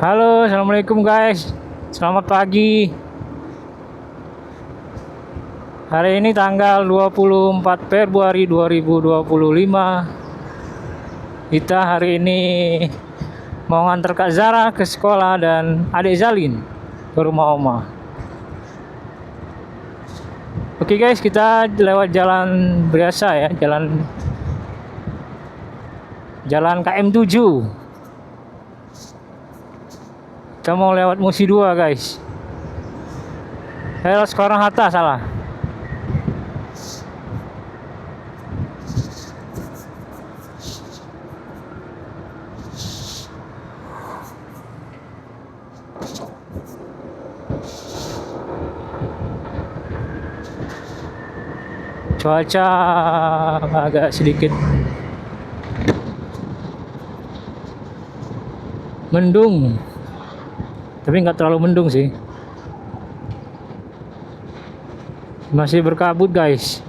Halo, assalamualaikum guys. Selamat pagi. Hari ini tanggal 24 Februari 2025. Kita hari ini mau nganter Kak Zara ke sekolah dan adik Zalin ke rumah Oma. Oke guys, kita lewat jalan biasa ya, jalan KM7. Kita mau lewat Musi 2 guys. Soekarno-Hatta salah. Cuaca agak sedikit mendung, tapi nggak terlalu mendung sih, masih berkabut guys.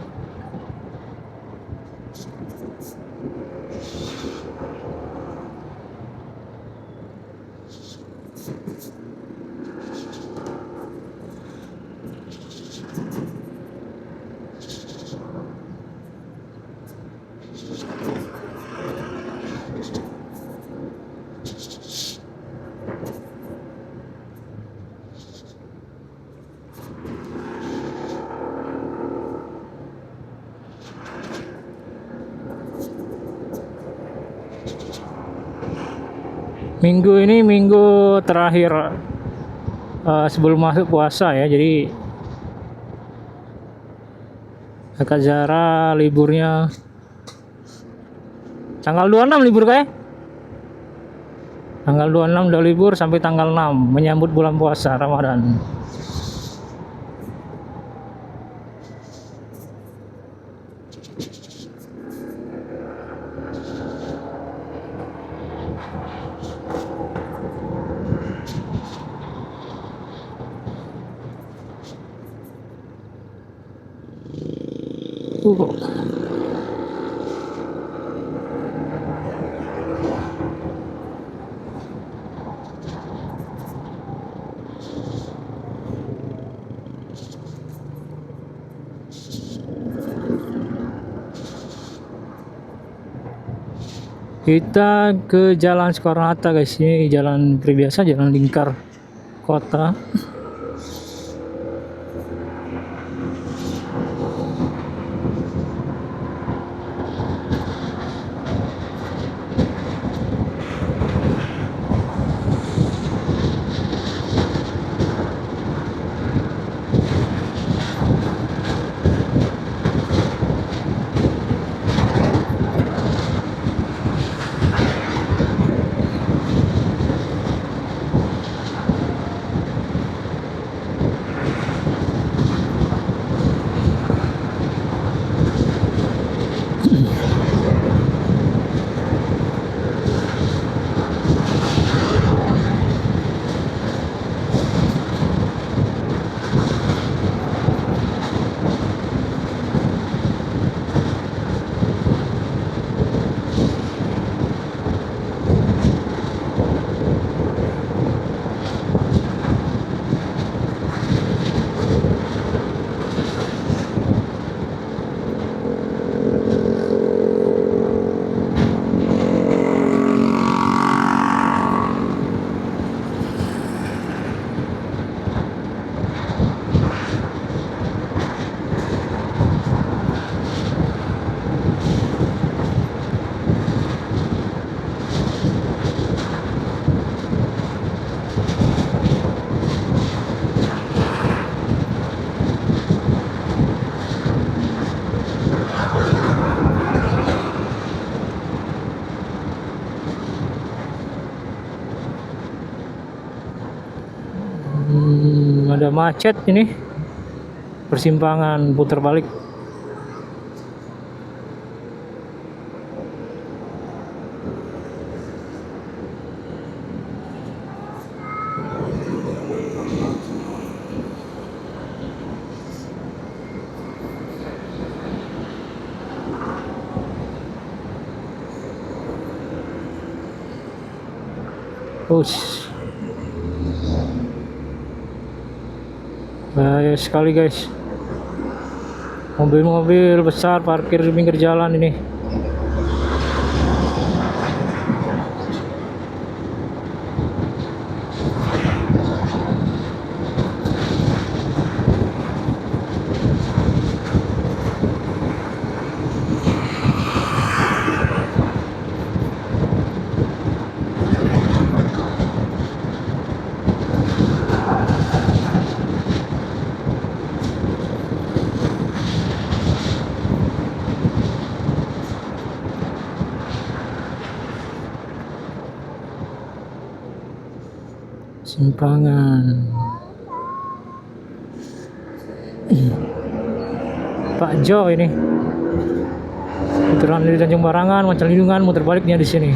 Minggu ini minggu terakhir sebelum masuk puasa ya, jadi Kak Zara liburnya tanggal 26 libur kayak. Tanggal 26 udah libur sampai tanggal 6 menyambut bulan puasa Ramadan. Kita ke Jalan Soekarno-Hatta guys, ini jalan biasa, jalan lingkar kota. Ada macet ini, persimpangan putar balik. Push. Bahaya sekali guys. Mobil-mobil besar parkir di pinggir jalan ini. Simpangan Pak Jo ini. Putaran di Tanjung Barangan, Macang Lindungan, muter baliknya di sini.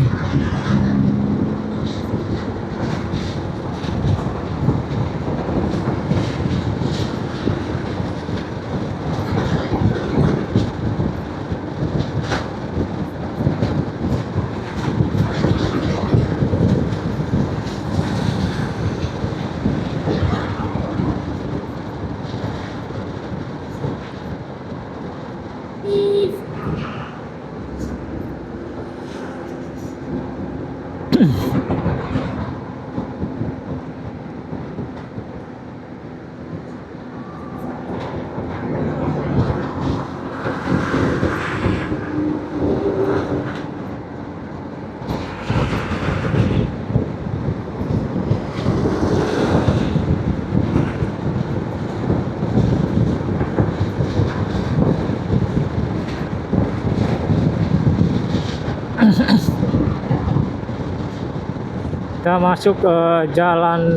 Kita masuk ke jalan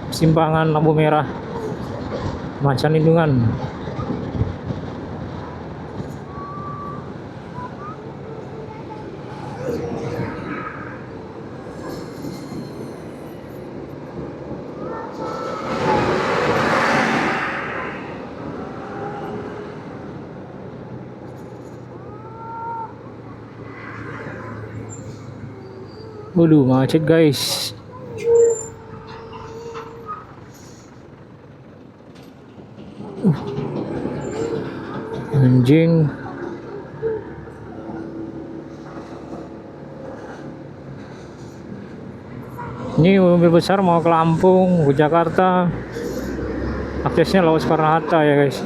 simpangan lampu merah Macan Lindungan. Waduh, macet guys. Anjing. Ini mobil besar mau ke Lampung, ke Jakarta. Aksesnya lewat Soekarno-Hatta ya guys.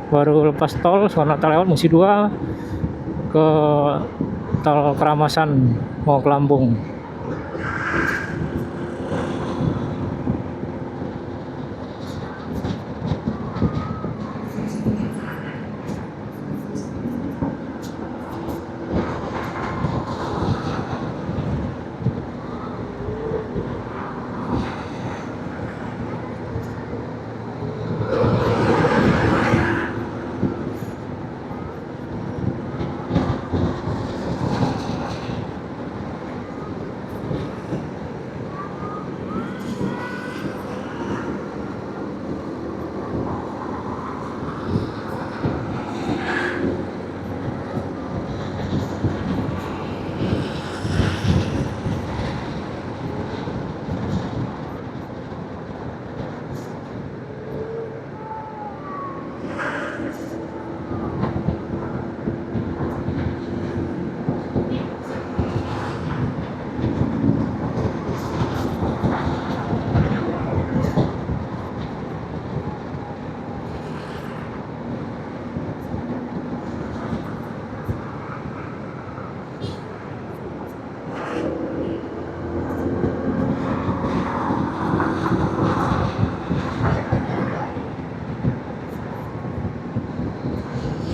Baru lepas tol Soekarno-Hatta lewat Musi 2 ke tol Keramasan mau ke Lampung.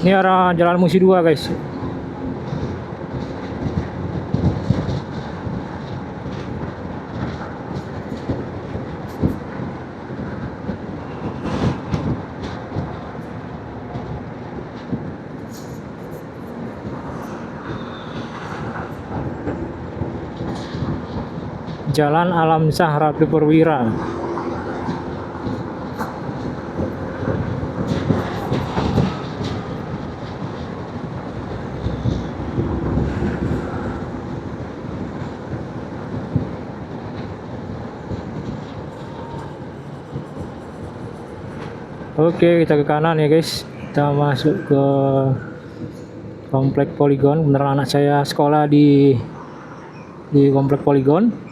Ini arah Jalan Musi 2 guys. Jalan Alam Shah Ratu Perwira. Oke, kita ke kanan ya guys. Kita masuk ke komplek Poligon. Beneran anak saya sekolah di komplek Poligon.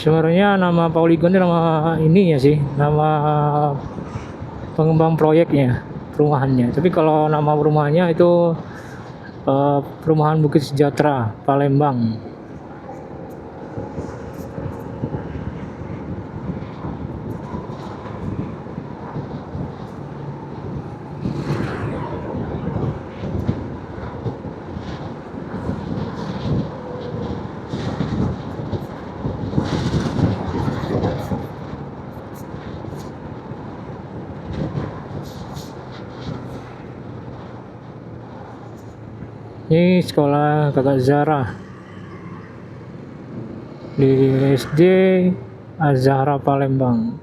Sebenarnya nama Poligon itu nama ini ya sih, nama pengembang proyeknya, perumahannya. Tapi kalau nama perumahannya itu Perumahan Bukit Sejahtera, Palembang. Ini sekolah Kakak Zara di SD Az-Zahra Palembang.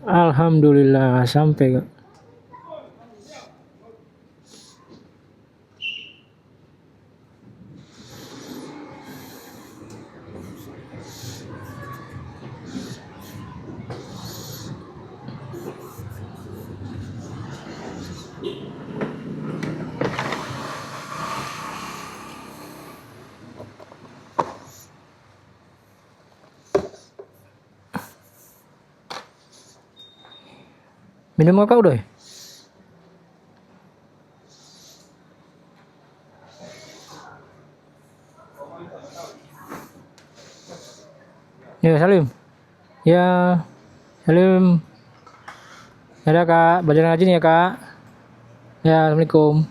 Alhamdulillah sampai Kak. Minum kakak udah ya? Ya Salim. Ya Salim. Ya kak, belajar ngaji nih ya kak. Ya Assalamualaikum.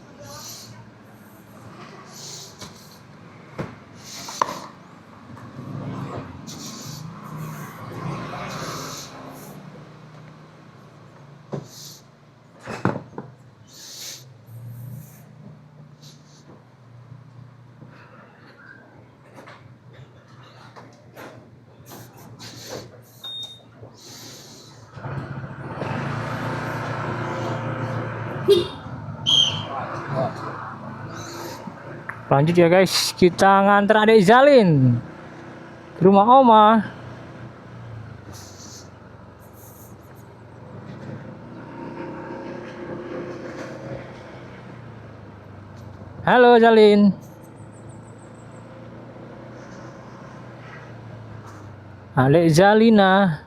Lanjut ya guys, kita nganter adik Zalin ke rumah Oma. Halo Zalin. Adik Zalina.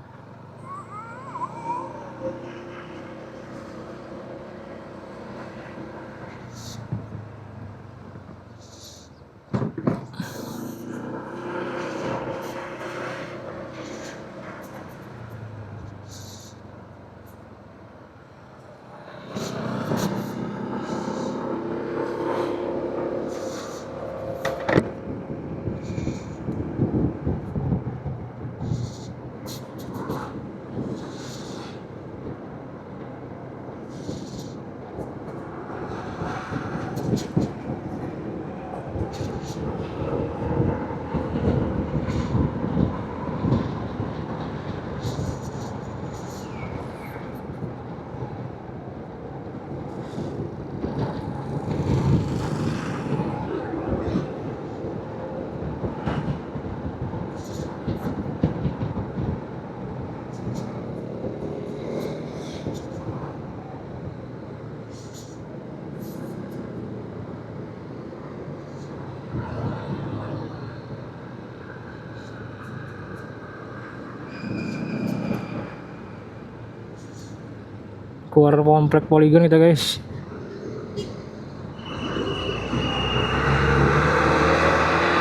Keluar komplek Poligon kita guys.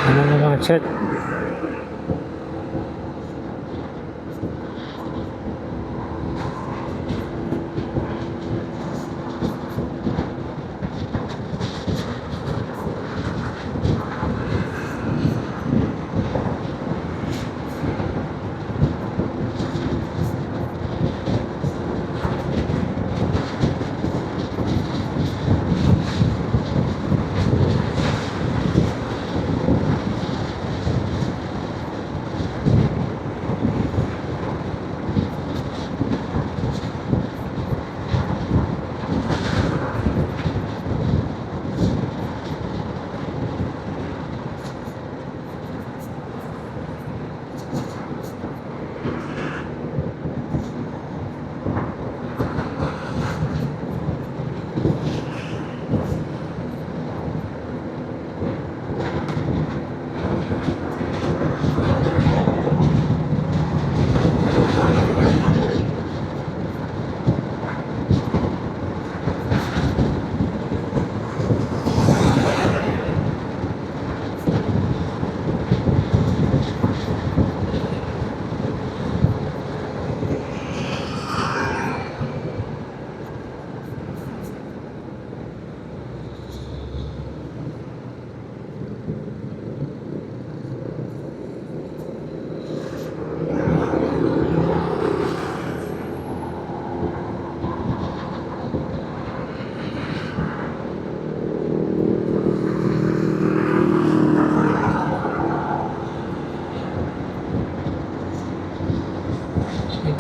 Ada macet.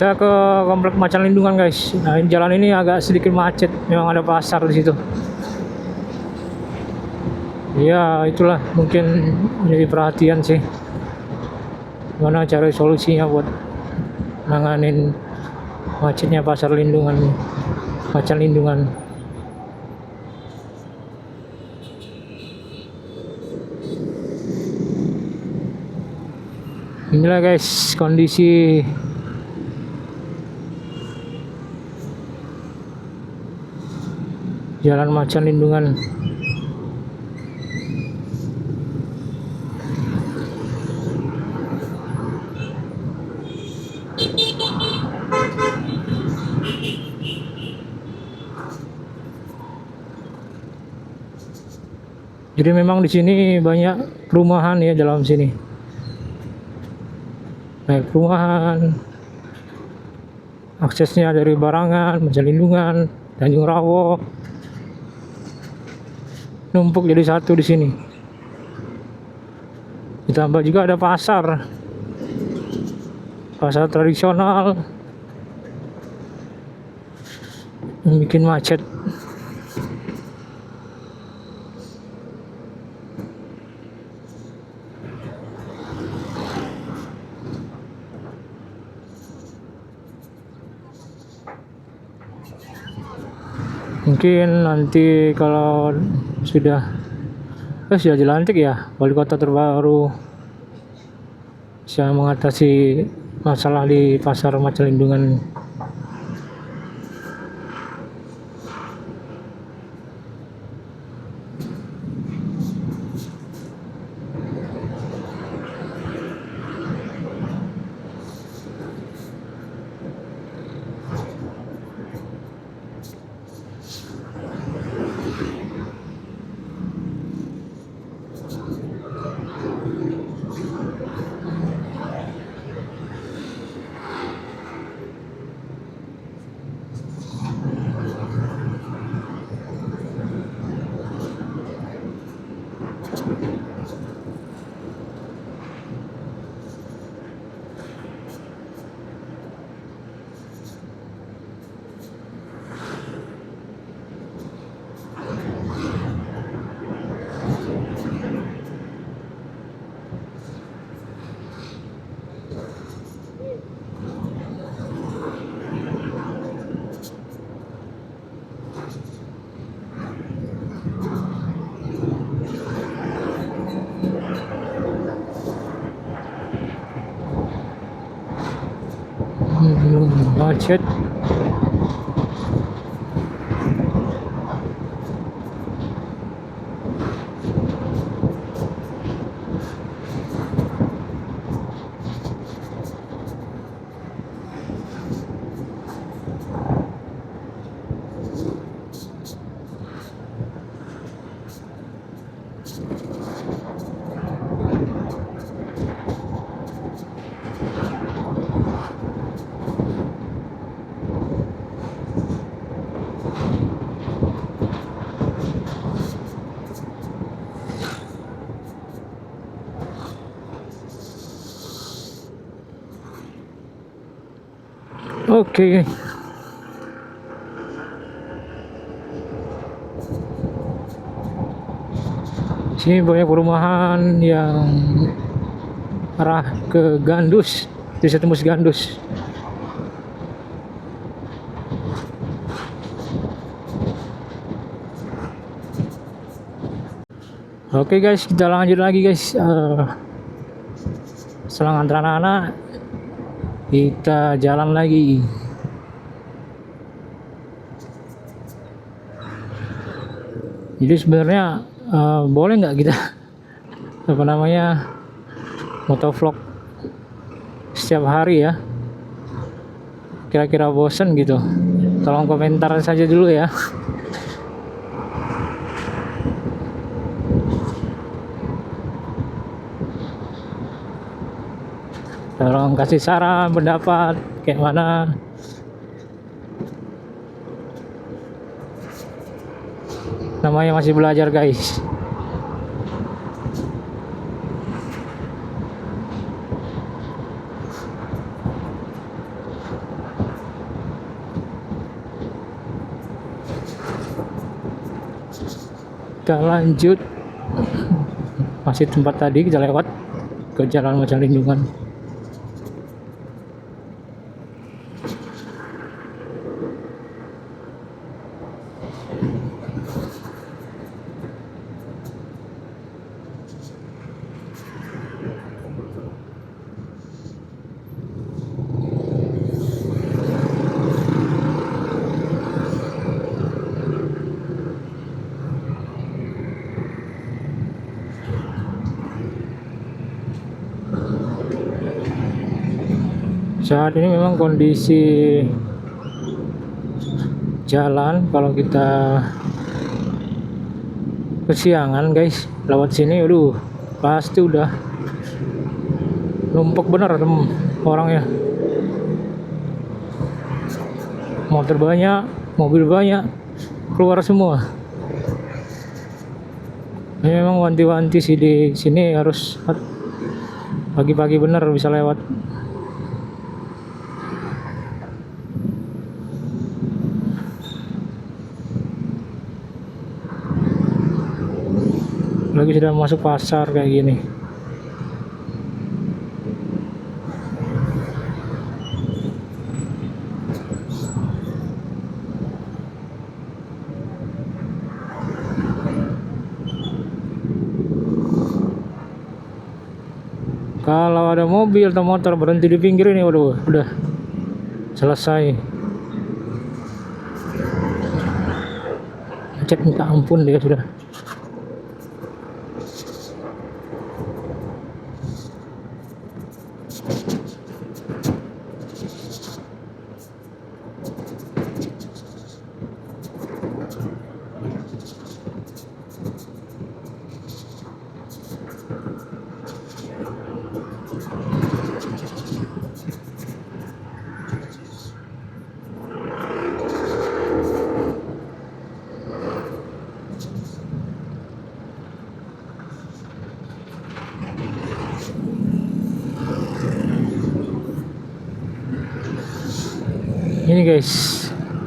Kita ke komplek macan lindungan guys. Nah, jalan ini agak sedikit macet, memang ada pasar di situ. Ya itulah mungkin menjadi perhatian sih. Gimana cari solusinya buat nanganin macetnya pasar lindungan, macan lindungan. Inilah guys kondisi jalan macan lindungan. Jadi memang di sini banyak perumahan ya dalam sini. Banyak perumahan. Aksesnya dari Barangan, Macan Lindungan, Tanjung Rawo. Numpuk jadi satu di sini. Ditambah juga ada pasar. Pasar tradisional. Yang bikin macet. Mungkin nanti kalau sudah dilantik ya wali kota terbaru bisa mengatasi masalah di pasar macan lindungan. Macet. Oke. Sini banyak perumahan yang arah ke Gandus, Desa Tembus Gandus. Oke guys, kita lanjut lagi guys. Setelah antar anak-anak, kita jalan lagi. Jadi sebenarnya boleh nggak kita motovlog setiap hari ya? Kira-kira bosen gitu? Tolong komentar saja dulu ya. Tolong kasih saran, pendapat, kayak mana. Namanya masih belajar guys. Kita lanjut, masih tempat tadi kita lewat ke Jalan Macan Lindungan. Saat ini memang kondisi jalan kalau kita kesiangan guys lewat sini, aduh pasti udah numpuk bener orangnya. Motor banyak, mobil banyak, keluar semua. Ini memang wanti-wanti sih di sini, harus pagi-pagi bener bisa lewat. Lagi sudah masuk pasar kayak gini. Kalau ada mobil atau motor berhenti di pinggir ini, waduh, udah selesai. Macet minta ampun dia sudah. Ini guys,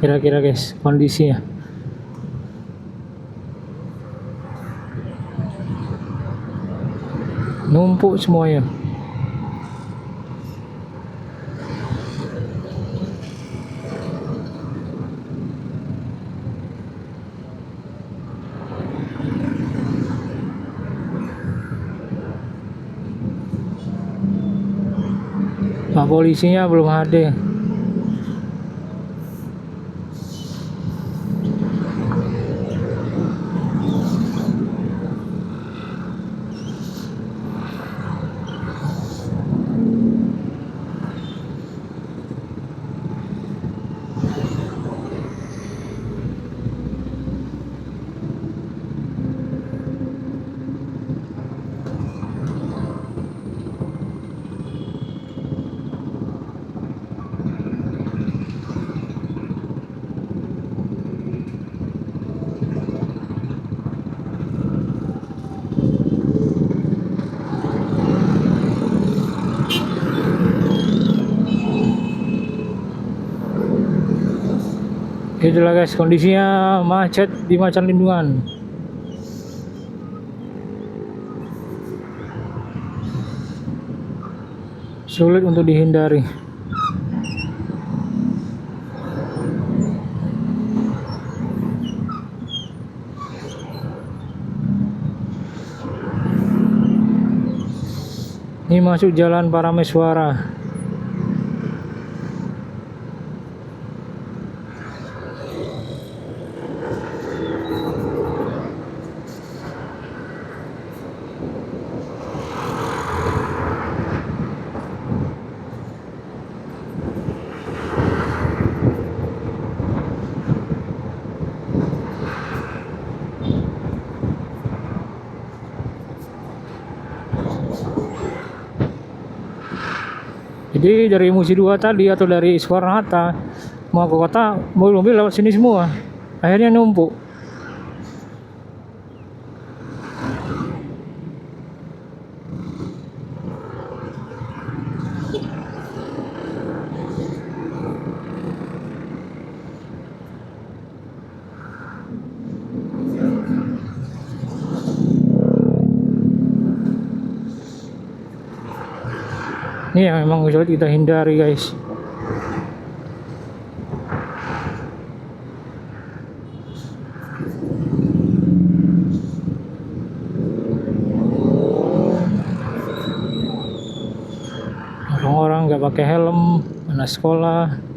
kira-kira guys kondisinya. Numpuk semuanya. Pak polisinya belum ada. Itulah guys kondisinya macet di Macan Lindungan. Sulit untuk dihindari. Ini masuk Jalan Parameswara. Jadi dari Musi 2 tadi atau dari Soekarno-Hatta mau ke kota, mobil-mobil lewat sini semua. Akhirnya numpuk. Ini yang memang sulit kita hindari, guys. Orang-orang nggak pakai helm, anak sekolah.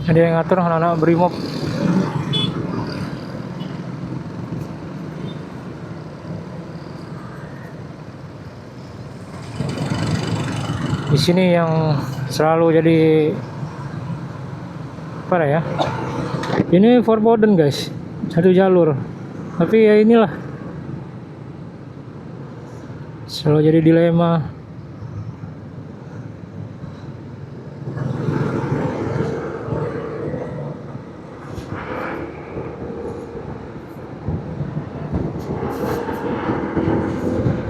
Ada yang ngatur anak-anak brimob. Di sini yang selalu jadi apa ya? Ini forbidden, guys. Satu jalur. Tapi ya inilah. Selalu jadi dilema.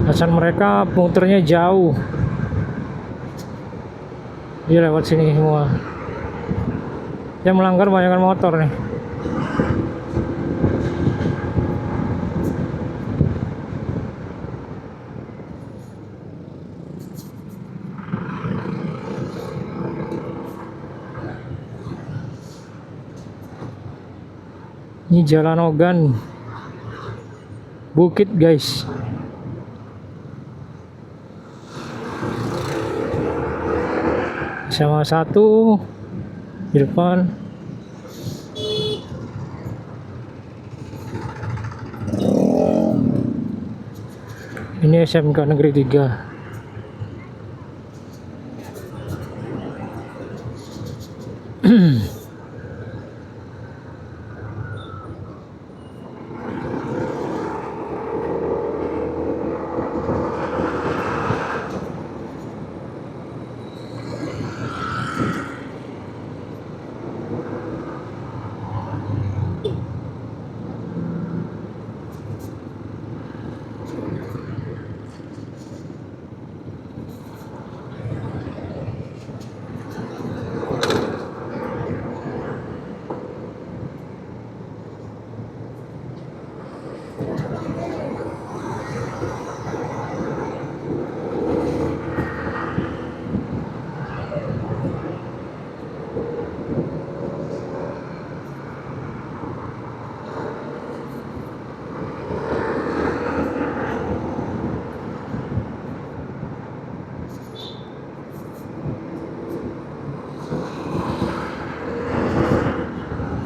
Alasan mereka muternya jauh. Dia lewat sini semua. Yang melanggar banyak motor nih. Ini Jalan Ogan, bukit, guys. Sama satu di depan. Ini SMK Negeri 3.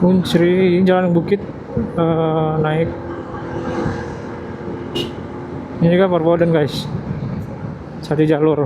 Unsri jalan bukit naik. Ini juga forbidden, guys. Satu jalur.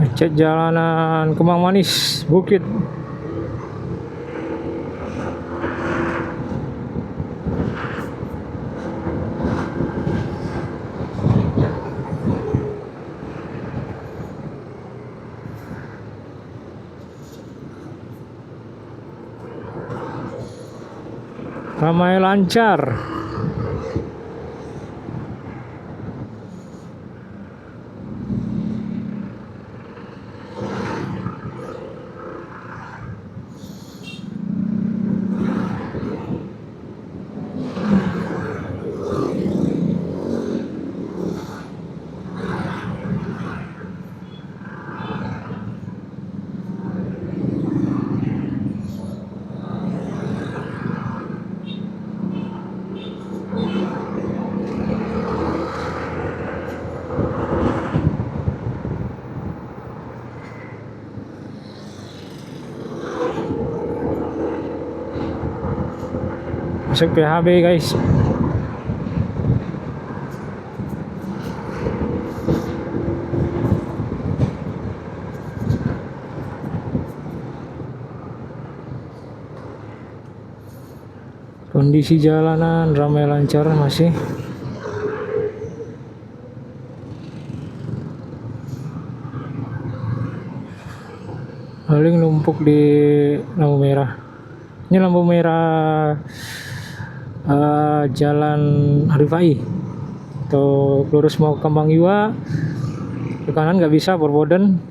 Cek jalanan Kemang Manis Bukit. Ramai lancar. Masuk PHB guys. Kondisi jalanan ramai lancar masih. Paling numpuk di lampu merah. Ini lampu merah Jalan Harifai. Atau lurus mau ke Kembang Iwa, ke kanan nggak bisa Purwoden,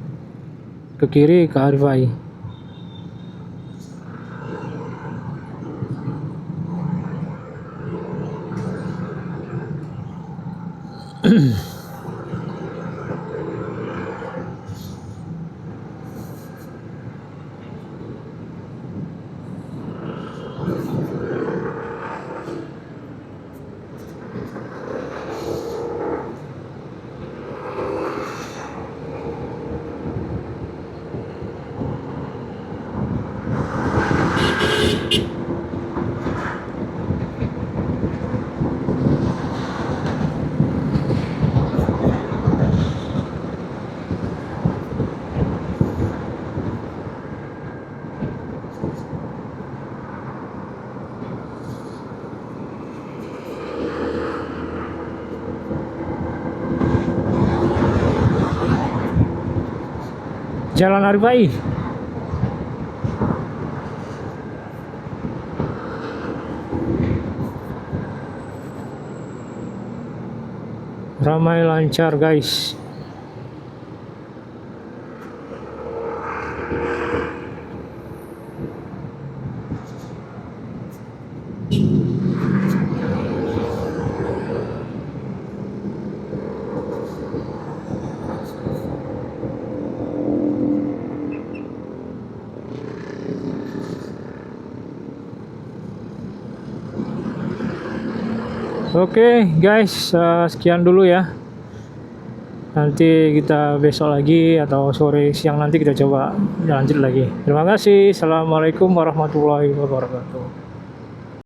ke kiri ke Harifai. Jalan Harifai. Ramai lancar guys. Oke guys, sekian dulu ya. Nanti kita besok lagi atau sore siang nanti kita coba lanjut lagi. Terima kasih. Assalamualaikum warahmatullahi wabarakatuh.